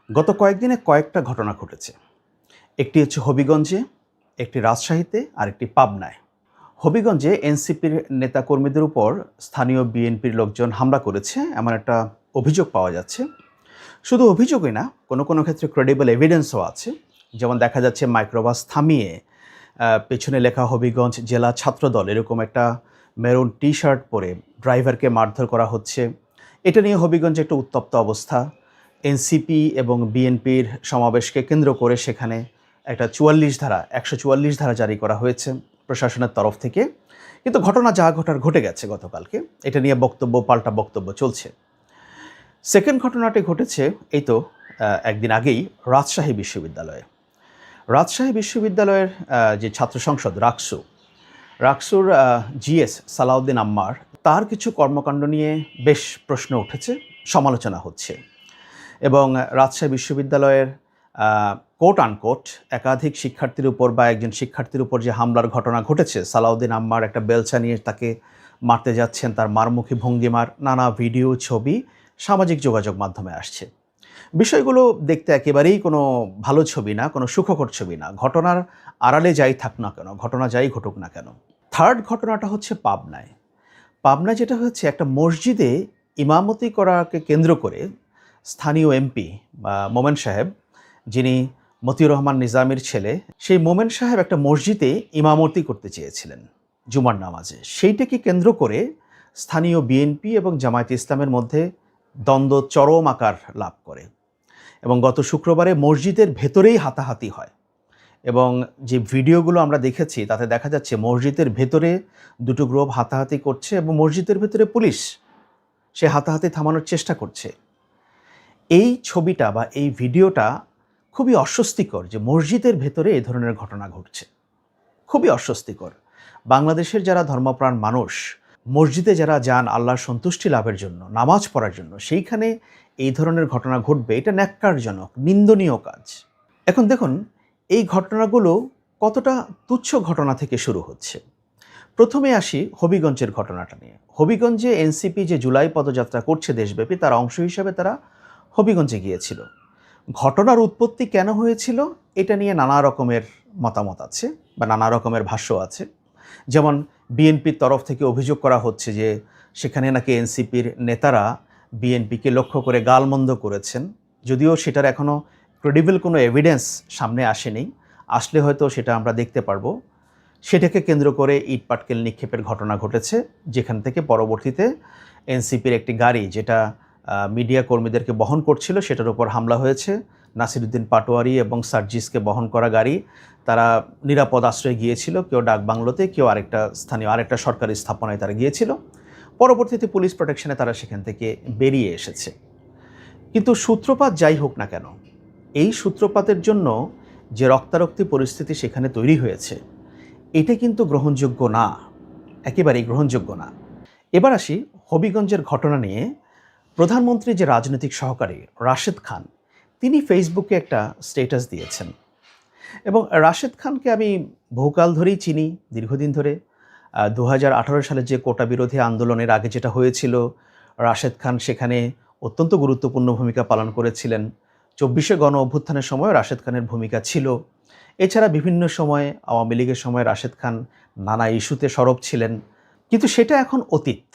গত কয়েকদিনে কয়েকটা ঘটনা ঘটেছে। একটি হচ্ছে হবিগঞ্জে, একটি রাজশাহীতে, আর একটি পাবনায়। হবিগঞ্জে এনসিপির নেতাকর্মীদের উপর স্থানীয় বিএনপির লোকজন হামলা করেছে এমন একটা অভিযোগ পাওয়া যাচ্ছে। শুধু অভিযোগই না, কোনো কোনো ক্ষেত্রে ক্রেডিবল এভিডেন্সও আছে। যেমন দেখা যাচ্ছে মাইক্রোবাস থামিয়ে পেছনে লেখা হবিগঞ্জ জেলা ছাত্রদল এরকম একটা মেরুন টি শার্ট পরে ড্রাইভারকে মারধর করা হচ্ছে। এটা নিয়ে হবিগঞ্জে একটা উত্তপ্ত অবস্থা। এনসিপি এবং বিএনপির সমাবেশকে কেন্দ্র করে সেখানে একটা 144 ধারা জারি করা হয়েছে প্রশাসনের তরফ থেকে। কিন্তু ঘটনা যা ঘটার ঘটে গেছে গতকালকে। এটা নিয়ে বক্তব্য পাল্টা বক্তব্য চলছে। সেকেন্ড ঘটনাটি ঘটেছে এই তো একদিন আগেই রাজশাহী বিশ্ববিদ্যালয়ে। রাজশাহী বিশ্ববিদ্যালয়ের যে ছাত্র সংসদ রাকসুর জিএস সালাউদ্দিন আম্মার, তার কিছু কর্মকাণ্ড নিয়ে বেশ প্রশ্ন উঠেছে, সমালোচনা হচ্ছে। এবং রাজশাহী বিশ্ববিদ্যালয়ের কোট আনকোট একাধিক শিক্ষার্থীর উপর বা একজন শিক্ষার্থীর উপর যে হামলার ঘটনা ঘটেছে, সালাউদ্দিন আম্মার একটা বেলচা নিয়ে তাকে মারতে যাচ্ছেন, তার মারমুখী ভঙ্গিমার নানা ভিডিও ছবি সামাজিক যোগাযোগ মাধ্যমে আসছে। বিষয়গুলো দেখতে একেবারেই কোনো ভালো ছবি না, কোনো সুখকর ছবি না। ঘটনার আড়ালে যাই থাক না কেন, ঘটনা যাই ঘটুক না কেন। থার্ড ঘটনাটা হচ্ছে পাবনায়। যেটা হচ্ছে একটা মসজিদে ইমামতি করাকে কেন্দ্র করে স্থানীয় এমপি বা মোমেন সাহেব, যিনি মতিউর রহমান নিজামীর ছেলে, সেই মোমেন সাহেব একটা মসজিদে ইমামতি করতে চেয়েছিলেন জুমার নামাজে। সেইটাকে কেন্দ্র করে স্থানীয় বিএনপি এবং জামায়াতে ইসলামের মধ্যে দ্বন্দ্ব চরম আকার লাভ করে এবং গত শুক্রবারে মসজিদের ভেতরেই হাতাহাতি হয়। এবং যে ভিডিওগুলো আমরা দেখেছি তাতে দেখা যাচ্ছে মসজিদের ভেতরে দুটো গ্রুপ হাতাহাতি করছে এবং মসজিদের ভেতরে পুলিশ সে হাতাহাতি থামানোর চেষ্টা করছে। এই ছবিটা বা এই ভিডিওটা খুবই অস্বস্তিকর যে মসজিদের ভেতরে এই ধরনের ঘটনা ঘটছে। খুবই অস্বস্তিকর। বাংলাদেশের যারা ধর্মপ্রাণ মানুষ, মসজিদে যারা যান আল্লাহর সন্তুষ্টি লাভের জন্য, নামাজ পড়ার জন্য, সেইখানে এই ধরনের ঘটনা ঘটবে, এটা ন্যাক্কারজনক, নিন্দনীয় কাজ। এখন দেখুন, এই ঘটনাগুলো কতটা তুচ্ছ ঘটনা থেকে শুরু হচ্ছে। প্রথমে আসি হবিগঞ্জের ঘটনাটা নিয়ে। হবিগঞ্জে এনসিপি যে জুলাই পদযাত্রা করছে দেশব্যাপী, তার অংশ হিসাবে তারা হবিগঞ্জে গিয়েছিল। ঘটনার উৎপত্তি কেন হয়েছিল এটা নিয়ে নানা রকমের মতামত আছে বা নানা রকমের ভাষ্য আছে। যেমন বিএনপির তরফ থেকে অভিযোগ করা হচ্ছে যে সেখানে নাকি এনসিপির নেতারা বিএনপিকে লক্ষ্য করে গালমন্দ করেছেন, যদিও সেটার এখনও ক্রেডিবল কোনো এভিডেন্স সামনে আসেনি। আসলে হয়তো সেটা আমরা দেখতে পারবো। সেটাকে কেন্দ্র করে ইট পাটকেল নিক্ষেপের ঘটনা ঘটেছে, যেখান থেকে পরবর্তীতে এনসিপির একটি গাড়ি যেটা মিডিয়া কর্মীদেরকে বহন করছিল সেটার উপর হামলা হয়েছে। নাসিরুদ্দিন পাটোয়ারি এবং সার্জিসকে বহন করা গাড়ি, তারা নিরাপদ আশ্রয়ে গিয়েছিল, কেউ ডাকবাংলোতে, কেউ আরেকটা সরকারি স্থাপনায় তারা গিয়েছিল। পরবর্তীতে পুলিশ প্রোটেকশনে তারা সেখান থেকে বেরিয়ে এসেছে। কিন্তু সূত্রপাত যাই হোক না কেন, এই সূত্রপাতের জন্য যে রক্তারক্তি পরিস্থিতি সেখানে তৈরি হয়েছে, এটা কিন্তু গ্রহণযোগ্য না, একেবারেই গ্রহণযোগ্য না। এবার আসি হবিগঞ্জের ঘটনা নিয়ে। প্রধানমন্ত্রী যে রাজনৈতিক সহকারী রাশেদ খান, তিনি ফেসবুকে একটা স্ট্যাটাস দিয়েছেন। এবং রাশেদ খানকে আমি বহুকাল ধরেই চিনি, দীর্ঘদিন ধরে। 2018 সালে যে কোটা বিরোধী আন্দোলনের আগে যেটা হয়েছিল, রাশেদ খান সেখানে অত্যন্ত গুরুত্বপূর্ণ ভূমিকা পালন করেছিলেন। 24শে গণ অভ্যুত্থানের সময় রাশেদ খানের ভূমিকা ছিল। এছাড়া বিভিন্ন সময়ে আওয়ামী লীগের সময় রাশেদ খান নানা ইস্যুতে সরব ছিলেন। কিন্তু সেটা এখন অতীত,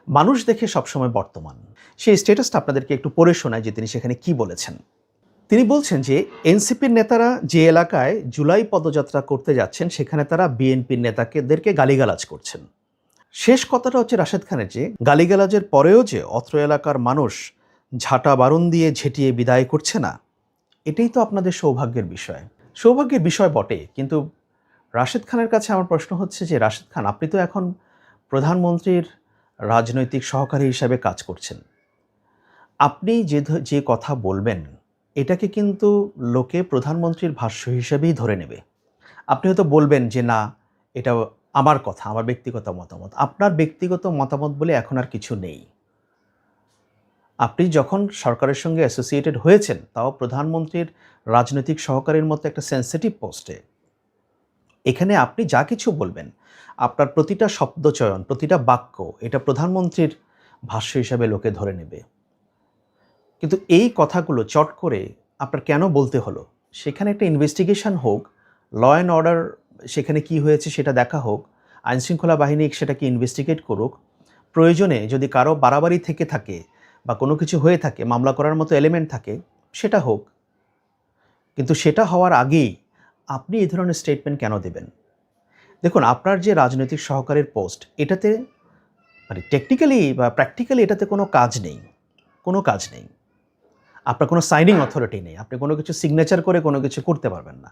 মানুষ দেখে সবসময় বর্তমান। সেই স্ট্যাটাসটা আপনাদেরকে একটু পড়ে শোনায় যে তিনি সেখানে কি বলেছেন। তিনি বলছেন যে এনসিপির নেতারা যে এলাকায় জুলাই পদযাত্রা করতে যাচ্ছেন সেখানে তারা বিএনপির নেতাদেরকে গালিগালাজ করছেন। শেষ কথাটা হচ্ছে রাশেদ খানের, যে গালিগালাজের পরেও যে অত্র এলাকার মানুষ ঝাঁটা বারুণ দিয়ে ঝেঁটিয়ে বিদায় করছে না, এটাই তো আপনাদের সৌভাগ্যের বিষয়। সৌভাগ্যের বিষয় বটে, কিন্তু রাশেদ খানের কাছে আমার প্রশ্ন হচ্ছে যে রাশেদ খান, আপনি তো এখন প্রধানমন্ত্রীর রাজনৈতিক সহকারী হিসাবে কাজ করছেন। আপনি যে কথা বলবেন এটাকে কিন্তু লোকে প্রধানমন্ত্রীর ভাষ্য হিসেবেই ধরে নেবে। আপনি হয়তো বলবেন যে না, এটা আমার কথা, আমার ব্যক্তিগত মতামত। আপনার ব্যক্তিগত মতামত বলে এখন আর কিছু নেই। আপনি যখন সরকারের সঙ্গে অ্যাসোসিয়েটেড হয়েছেন, তাও প্রধানমন্ত্রীর রাজনৈতিক সহকারীর মতো একটা সেন্সিটিভ পোস্টে, এখানে আপনি যা কিছু বলবেন, আপনার প্রতিটা শব্দচয়ন, প্রতিটা বাক্য, এটা প্রধানমন্ত্রীর ভাষ্য হিসাবে লোকে ধরে নেবে। কিন্তু এই কথাগুলো চট করে আপনার কেন বলতে হলো? সেখানে একটা ইনভেস্টিগেশন হোক, ল অ্যান্ড অর্ডার সেখানে কি হয়েছে সেটা দেখা হোক, আইনশৃঙ্খলা বাহিনী সেটাকে ইনভেস্টিগেট করুক। প্রয়োজনে যদি কারো বাড়াবাড়ি থেকে থাকে বা কোনো কিছু হয়ে থাকে, মামলা করার মতো এলিমেন্ট থাকে, সেটা হোক। কিন্তু সেটা হওয়ার আগেই আপনি এই ধরনের স্টেটমেন্ট কেন দেবেন? দেখুন, আপনার যে রাজনৈতিক সহকারীর পোস্ট, এটাতে মানে টেকনিক্যালি বা প্র্যাকটিক্যালি এটাতে কোনো কাজ নেই, কোনো কাজ নেই। আপনার কোনো সাইনিং অথরিটি নেই, আপনি কোনো কিছু সিগনেচার করে কোনো কিছু করতে পারবেন না।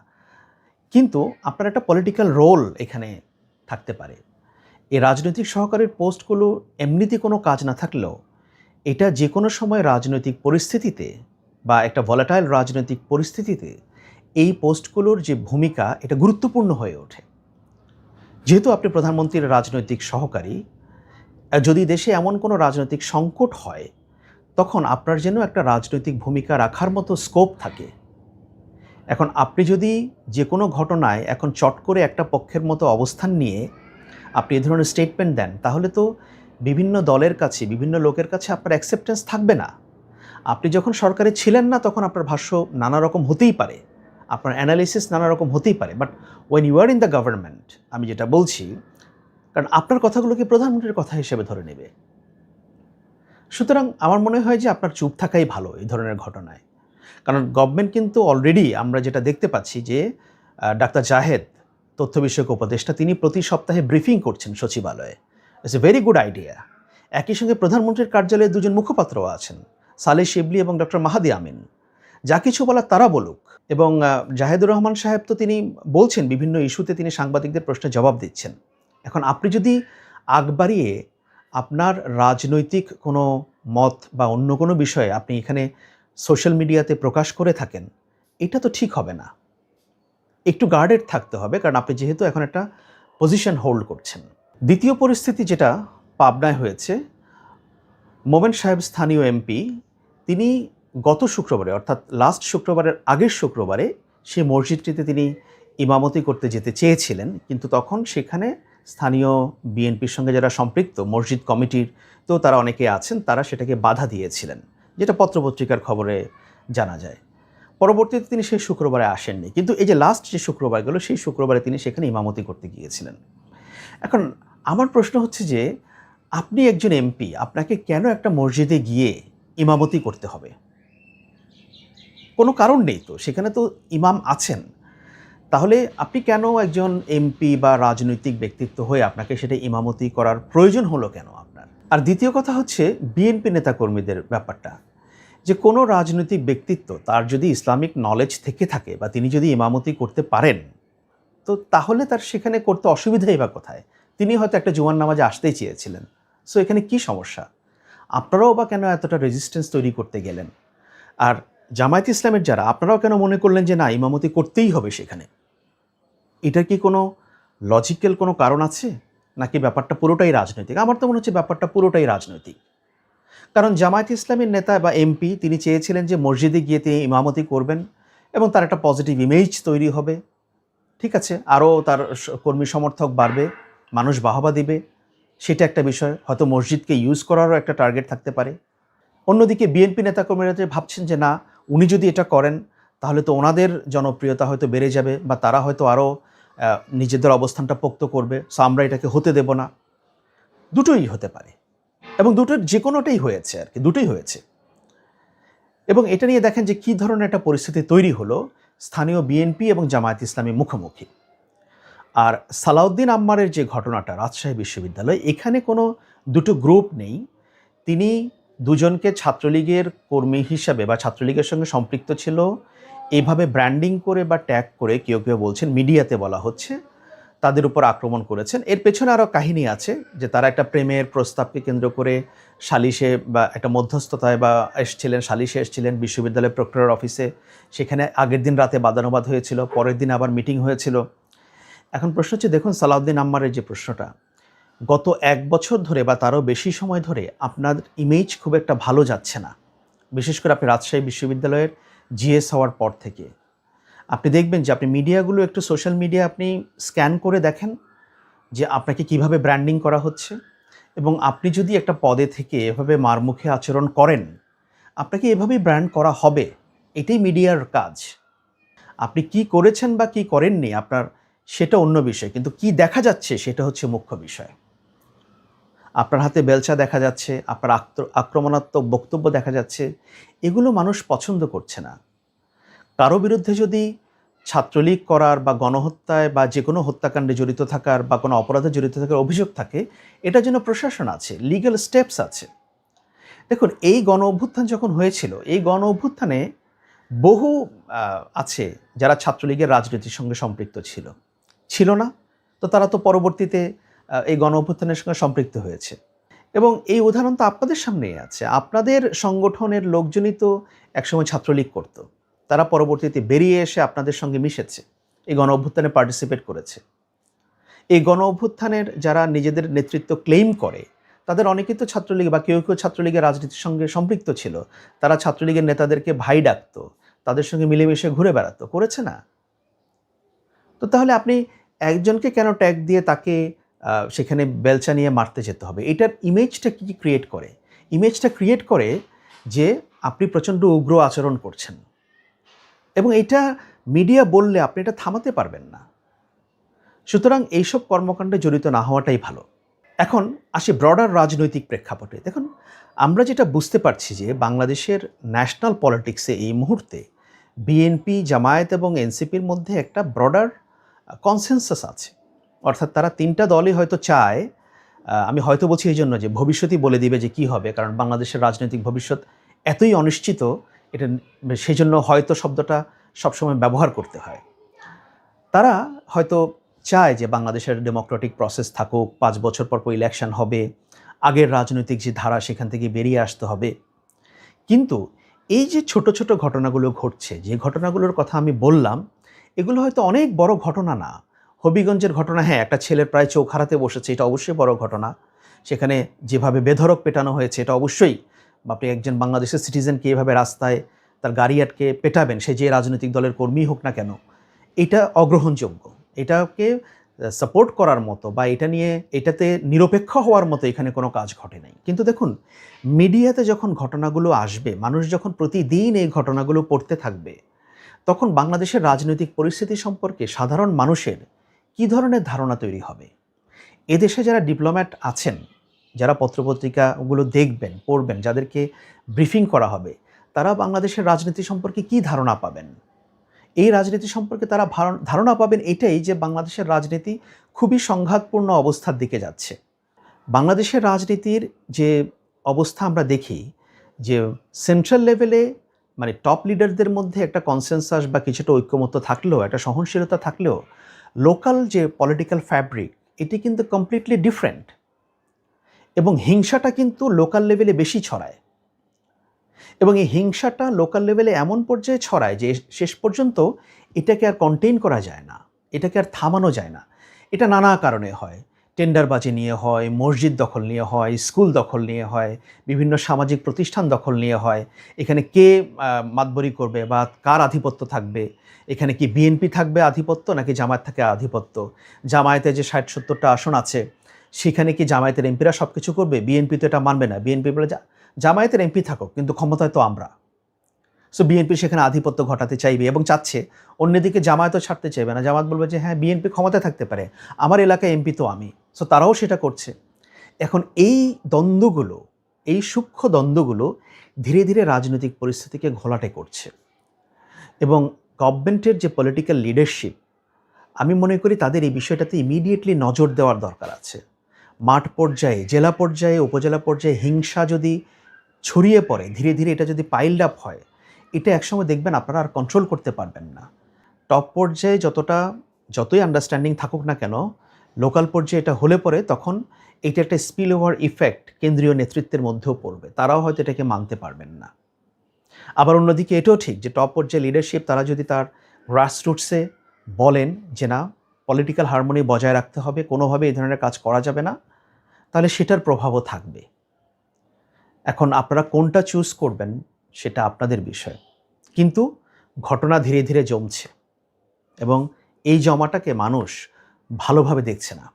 কিন্তু আপনার একটা পলিটিক্যাল রোল এখানে থাকতে পারে। এই রাজনৈতিক সহকারীর পোস্টগুলো এমনিতে কোনো কাজ না থাকলেও এটা যে কোনো সময় রাজনৈতিক পরিস্থিতিতে বা একটা ভলাটাইল রাজনৈতিক পরিস্থিতিতে এই পোস্টগুলোর যে ভূমিকা, এটা গুরুত্বপূর্ণ হয়ে ওঠে। যেহেতু আপনি প্রধানমন্ত্রীর রাজনৈতিক সহকারী, যদি দেশে এমন কোনো রাজনৈতিক সংকট হয়, তখন আপনার যেন একটা রাজনৈতিক ভূমিকা রাখার মতো স্কোপ থাকে। এখন আপনি যদি যে কোনো ঘটনায় এখন চট করে একটা পক্ষের মতো অবস্থান নিয়ে আপনি এ ধরনের স্টেটমেন্ট দেন, তাহলে তো বিভিন্ন দলের কাছে, বিভিন্ন লোকের কাছে আপনার অ্যাকসেপ্টেন্স থাকবে না। আপনি যখন সরকারে ছিলেন না, তখন আপনার ভাষ্য নানা রকম হতেই পারে, আপনার অ্যানালিসিস নানা রকম হতেই পারে, but when you are in the government, আমি যেটা বলছি, কারণ আপনার কথাগুলোকে প্রধানমন্ত্রীর কথা হিসেবে ধরে নেবে। সুতরাং আমার মনে হয় যে আপনার চুপ থাকাই ভালো এই ধরনের ঘটনায়। কারণ গভর্নমেন্ট কিন্তু অলরেডি আমরা যেটা দেখতে পাচ্ছি যে ডাক্তার জাহেদ, তথ্য বিষয়ক উপদেষ্টা, তিনি প্রতি সপ্তাহে ব্রিফিং করছেন সচিবালয়ে। It's a very good idea. একই সঙ্গে প্রধানমন্ত্রীর কার্যালয়ে দুজন মুখপাত্রও আছেন, সালেহ শিবলি এবং ডক্টর মাহাদি আমিন। যা কিছু বলার তারা বলুক। এবং জাহেদুর রহমান সাহেব তো তিনি বলছেন বিভিন্ন ইস্যুতে তিনি সাংবাদিকদের প্রশ্নের জবাব দিচ্ছেন। এখন আপনি যদি আগ বাড়িয়ে আপনার রাজনৈতিক কোনো মত বা অন্য কোনো বিষয়ে আপনি এখানে সোশ্যাল মিডিয়াতে প্রকাশ করে থাকেন, এটা তো ঠিক হবে না। একটু গার্ডেড থাকতে হবে, কারণ আপনি যেহেতু এখন একটা পজিশন হোল্ড করছেন। দ্বিতীয় পরিস্থিতি যেটা পাবনায় হয়েছে, মোমেন সাহেব স্থানীয় এমপি, তিনি গত শুক্রবারে অর্থাৎ লাস্ট শুক্রবারের আগের শুক্রবারে সেই মসজিদটিতে তিনি ইমামতি করতে যেতে চেয়েছিলেন, কিন্তু তখন সেখানে স্থানীয় বিএনপির সঙ্গে যারা সম্পৃক্ত মসজিদ কমিটির তো তারা অনেকে আছেন, তারা সেটাকে বাধা দিয়েছিলেন, যেটা পত্রপত্রিকার খবরে জানা যায়। পরবর্তীতে তিনি সেই শুক্রবারে আসেননি, কিন্তু এই যে লাস্ট যে শুক্রবার গেল, সেই শুক্রবারে তিনি সেখানে ইমামতি করতে গিয়েছিলেন। এখন আমার প্রশ্ন হচ্ছে যে আপনি একজন এমপি, আপনাকে কেন একটা মসজিদে গিয়ে ইমামতি করতে হবে? কোনো কারণ নেই তো, সেখানে তো ইমাম আছেন। তাহলে আপনি কেন একজন এমপি বা রাজনৈতিক ব্যক্তিত্ব হয়ে আপনাকে সেটা ইমামতি করার প্রয়োজন হলো কেন আপনার? আর দ্বিতীয় কথা হচ্ছে বিএনপি নেতাকর্মীদের ব্যাপারটা, যে কোনো রাজনৈতিক ব্যক্তিত্ব তার যদি ইসলামিক নলেজ থেকে থাকে বা তিনি যদি ইমামতি করতে পারেন, তো তাহলে তার সেখানে করতে অসুবিধাই বা কোথায়? তিনি হয়তো একটা জুমার নামাজে আসতেই চেয়েছিলেন। সো এখানে কি সমস্যা? আপনারাও বা কেন এতটা রেজিস্ট্যান্স তৈরি করতে গেলেন? আর জামায়াত ইসলামের যারা, আপনারাও কেন মনে করলেন যে না, ইমামতি করতেই হবে সেখানে? এটার কি কোনো লজিক্যাল কোনো কারণ আছে? নাকি ব্যাপারটা পুরোটাই রাজনৈতিক? আমার তো মনে হচ্ছে ব্যাপারটা পুরোটাই রাজনৈতিক। কারণ জামায়াত ইসলামের নেতা বা এমপি তিনি চেয়েছিলেন যে মসজিদে গিয়ে তিনি ইমামতি করবেন এবং তার একটা পজিটিভ ইমেজ তৈরি হবে। ঠিক আছে, আরও তার কর্মী সমর্থক বাড়বে, মানুষ বাহবা দিবে, সেটা একটা বিষয়। হয়তো মসজিদকে ইউজ করারও একটা টার্গেট থাকতে পারে। অন্যদিকে বিএনপি নেতাকর্মীরা যে ভাবছেন যে না, উনি যদি এটা করেন তাহলে তো ওনাদের জনপ্রিয়তা হয়তো বেড়ে যাবে বা তারা হয়তো আরও নিজেদের অবস্থানটা পোক্ত করবে, সো আমরা এটাকে হতে দেব না। দুটোই হতে পারে এবং দুটোর যে কোনোটাই হয়েছে আর কি, দুটোই হয়েছে। এবং এটা নিয়ে দেখেন যে কী ধরনের একটা পরিস্থিতি তৈরি হলো, স্থানীয় বিএনপি এবং জামায়াত ইসলামী মুখোমুখি। আর সালাউদ্দিন আম্মারের যে ঘটনাটা রাজশাহী বিশ্ববিদ্যালয়, এখানে কোনো দুটো গ্রুপ নেই। তিনি দুজনকে ছাত্রলীগের কর্মী হিসাবে বা ছাত্রলীগের সঙ্গে সম্পৃক্ত ছিল এইভাবে ব্র্যান্ডিং করে বা ট্যাগ করে কেউ কেউ বলছেন, মিডিয়াতে বলা হচ্ছে, তাদের উপর আক্রমণ করেছেন। এর পেছনে আরও কাহিনী আছে যে তারা একটা প্রেমের প্রস্তাবকে কেন্দ্র করে সালিশে বা একটা মধ্যস্থতায় বা সালিশে এসেছিলেন বিশ্ববিদ্যালয়ের প্রক্টরের অফিসে। সেখানে আগের দিন রাতে বাদানুবাদ হয়েছিল, পরের দিন আবার মিটিং হয়েছিল। এখন প্রশ্ন হচ্ছে, দেখুন সালাউদ্দিন আম্মারের যে প্রশ্নটা, গত 1 বছর ধরে বা তারও বেশি সময় ধরে আপনার ইমেজ খুব একটা ভালো যাচ্ছে না। বিশেষ করে আপনি রাজশাহী বিশ্ববিদ্যালয়ের জিএস হওয়ার পর থেকে আপনি দেখবেন যে আপনি মিডিয়াগুলো একটু সোশ্যাল মিডিয়া আপনি স্ক্যান করে দেখেন যে আপনাকে কিভাবে ব্র্যান্ডিং করা হচ্ছে। এবং আপনি যদি একটা পদে থেকে এভাবে মারমুখে আচরণ করেন, আপনাকে এভাবেই ব্র্যান্ড করা হবে, এটাই মিডিয়ার কাজ। আপনি কি করেছেন বা কি করেননি আপনার সেটা অন্য বিষয়, কিন্তু কি দেখা যাচ্ছে সেটা হচ্ছে মুখ্য বিষয়। আপনার হাতে বেলচা দেখা যাচ্ছে, আপনার আক্রমণাত্মক বক্তব্য দেখা যাচ্ছে, এগুলো মানুষ পছন্দ করছে না। কারো বিরুদ্ধে যদি ছাত্রলীগ করার বা গণহত্যায় বা যে কোনো হত্যাকাণ্ডে জড়িত থাকার বা কোনো অপরাধে জড়িত থাকার অভিযোগ থাকে, এটার জন্য প্রশাসন আছে, লিগ্যাল স্টেপস আছে। দেখুন, এই গণ অভ্যুত্থান যখন হয়েছিল, এই গণ অভ্যুত্থানে বহু আছে যারা ছাত্রলীগের রাজনীতির সঙ্গে সম্পৃক্ত ছিল না, তো তারা তো পরবর্তীতে এই গণ অভ্যুত্থানের সঙ্গে সম্পৃক্ত হয়েছে। এবং এই উদাহরণ তো আপনাদের সামনেই আছে। আপনাদের সংগঠনের লোকজনই তো একসময় ছাত্রলীগ করত, তারা পরবর্তীতে বেরিয়ে এসে আপনাদের সঙ্গে মিশেছে, এই গণ অভ্যুত্থানে পার্টিসিপেট করেছে। এই গণ অভ্যুত্থানের যারা নিজেদের নেতৃত্ব ক্লেইম করে, তাদের অনেকেই তো ছাত্রলীগ বা কেউ কেউ ছাত্রলীগের রাজনীতির সঙ্গে সম্পৃক্ত ছিল। তারা ছাত্রলীগের নেতাদেরকে ভাই ডাকত, তাদের সঙ্গে মিলেমিশে ঘুরে বেড়াতো, করেছে না? তো তাহলে আপনি একজনকে কেন ট্যাগ দিয়ে তাকে সেখানে বেলচা নিয়ে মারতে যেতে হবে? এটার ইমেজটা কি ক্রিয়েট করে? ইমেজটা ক্রিয়েট করে যে আপনি প্রচণ্ড উগ্র আচরণ করছেন, এবং এটা মিডিয়া বললে আপনি এটা থামাতে পারবেন না। সুতরাং এইসব কর্মকাণ্ডে জড়িত না হওয়াটাই ভালো। এখন আসি ব্রডার রাজনৈতিক প্রেক্ষাপটে। দেখুন, আমরা যেটা বুঝতে পারছি যে বাংলাদেশের ন্যাশনাল পলিটিক্সে এই মুহূর্তে বিএনপি, জামায়াত এবং এনসিপির মধ্যে একটা ব্রডার কনসেনসাস আছে। অর্থাৎ তারা তিনটা দলই হয়তো চায়, আমি হয়তো বলছি এই জন্য যে ভবিষ্যতই বলে দিবে যে কি হবে, কারণ বাংলাদেশের রাজনৈতিক ভবিষ্যৎ এতই অনিশ্চিত, এটা সেই জন্য হয়তো শব্দটা সবসময় ব্যবহার করতে হয়। তারা হয়তো চায় যে বাংলাদেশের ডেমোক্রেটিক প্রসেস থাকুক, 5 বছর পর ইলেকশন হবে, আগের রাজনৈতিক যে ধারা সেখান থেকে বেরিয়ে আসতে হবে। কিন্তু এই যে ছোট ছোট ঘটনাগুলো ঘটছে, যে ঘটনাগুলোর কথা আমি বললাম, এগুলো হয়তো অনেক বড় ঘটনা না। হবিগঞ্জের ঘটনা, হ্যাঁ, একটা ছেলের প্রায় চোখ হারাতে বসেছে, এটা অবশ্যই বড় ঘটনা। সেখানে যেভাবে বেধড়ক পেটানো হয়েছে, এটা অবশ্যই, আপনি একজন বাংলাদেশের সিটিজেনকে এভাবে রাস্তায় তার গাড়ি আটকে পেটাবেন, সে যে রাজনৈতিক দলের কর্মী হোক না কেন, এটা অগ্রহণযোগ্য। এটাকে সাপোর্ট করার মতো বা এটাতে নিরপেক্ষ হওয়ার মতো এখানে কোনো কাজ ঘটে নাই। কিন্তু দেখুন, মিডিয়াতে যখন ঘটনাগুলো আসবে, মানুষ যখন প্রতিদিন এই ঘটনাগুলো পড়তে থাকবে, তখন বাংলাদেশের রাজনৈতিক পরিস্থিতি সম্পর্কে সাধারণ মানুষের কী ধরনের ধারণা তৈরি হবে? এদেশে যারা ডিপ্লোম্যাট আছেন, যারা পত্রপত্রিকাগুলো দেখবেন, পড়বেন, যাদেরকে ব্রিফিং করা হবে, তারা বাংলাদেশের রাজনীতি সম্পর্কে কী ধারণা পাবেন? এই রাজনীতি সম্পর্কে তারা ধারণা পাবেন এটাই যে বাংলাদেশের রাজনীতি খুবই সংঘাতপূর্ণ অবস্থার দিকে যাচ্ছে। বাংলাদেশের রাজনীতির যে অবস্থা আমরা দেখি, যে সেন্ট্রাল লেভেলে মানে টপ লিডারদের মধ্যে একটা কনসেনসাস বা কিছুটা ঐক্যমত্য থাকলেও, একটা সহনশীলতা থাকলেও, লোকাল যে পলিটিক্যাল ফ্যাব্রিক, এটি কিন্তু কমপ্লিটলি ডিফারেন্ট, এবং হিংসাটা কিন্তু লোকাল লেভেলে বেশি ছড়ায়। এবং এই হিংসাটা লোকাল লেভেলে এমন পর্যায়ে ছড়ায় যে শেষ পর্যন্ত এটাকে আর কন্টেইন করা যায় না, এটাকে আর থামানো যায় না। এটা নানা কারণে হয়, টেন্ডারবাজি নিয়ে হয়, মসজিদ দখল নিয়ে হয়, স্কুল দখল নিয়ে হয়, বিভিন্ন সামাজিক প্রতিষ্ঠান দখল নিয়ে হয়। এখানে কে মাতবরি করবে বা কার আধিপত্য থাকবে, এখানে কি বিএনপি থাকবে আধিপত্য নাকি জামায়াত থাকে আধিপত্য, জামায়াতে যে 60-70টা আসন আছে সেখানে কি জামায়াতের এমপিরা সব কিছু করবে? বিএনপি তো এটা মানবে না। বিএনপি বলে জামায়াতের এমপি থাকুক, কিন্তু ক্ষমতায় তো আমরা। সো বিএনপি সেখানে আধিপত্য ঘটাতে চাইবে এবং চাচ্ছে। অন্যদিকে জামায়াতও ছাড়তে চাইবে না। জামায়াত বলবে যে হ্যাঁ, বিএনপি ক্ষমতায় থাকতে পারে, আমার এলাকায় এমপি তো আমি। সো তারাও সেটা করছে। এখন এই দ্বন্দ্বগুলো, এই সূক্ষ্ম দ্বন্দ্বগুলো ধীরে ধীরে রাজনৈতিক পরিস্থিতিকে ঘোলাটে করছে। এবং গভর্নমেন্টের যে পলিটিক্যাল লিডারশিপ, আমি মনে করি তাদের এই বিষয়টাতে ইমিডিয়েটলি নজর দেওয়ার দরকার আছে। মাঠ পর্যায়ে, জেলা পর্যায়ে, উপজেলা পর্যায়ে হিংসা যদি ছড়িয়ে পড়ে, ধীরে ধীরে এটা যদি পাইল্ড আপ হয়, এটা একসময় দেখবেন আপনারা আর কন্ট্রোল করতে পারবেন না। টপ পর্যায়ে যতই আন্ডারস্ট্যান্ডিং থাকুক না কেন, লোকাল পর্যায়ে এটা হলে পরে তখন এটা একটা স্পিল ওভার ইফেক্ট কেন্দ্রীয় নেতৃত্বের মধ্যেও পড়বে, তারাও হয়তো এটাকে মানতে পারবেন না। আবার অন্যদিকে এটাও ঠিক যে টপ পর্যায়ে লিডারশিপ তারা যদি তার গ্রাসরুটসে বলেন যে না, পলিটিক্যাল হারমোনি বজায় রাখতে হবে, কোনোভাবে এই ধরনের কাজ করা যাবে না, তাহলে সেটার প্রভাবও থাকবে। এখন আপনারা কোনটা চুজ করবেন সেটা আপনাদের বিষয়, কিন্তু ঘটনা ধীরে ধীরে জমছে এবং এই জমাটাকে মানুষ ভালোভাবে দেখছে না।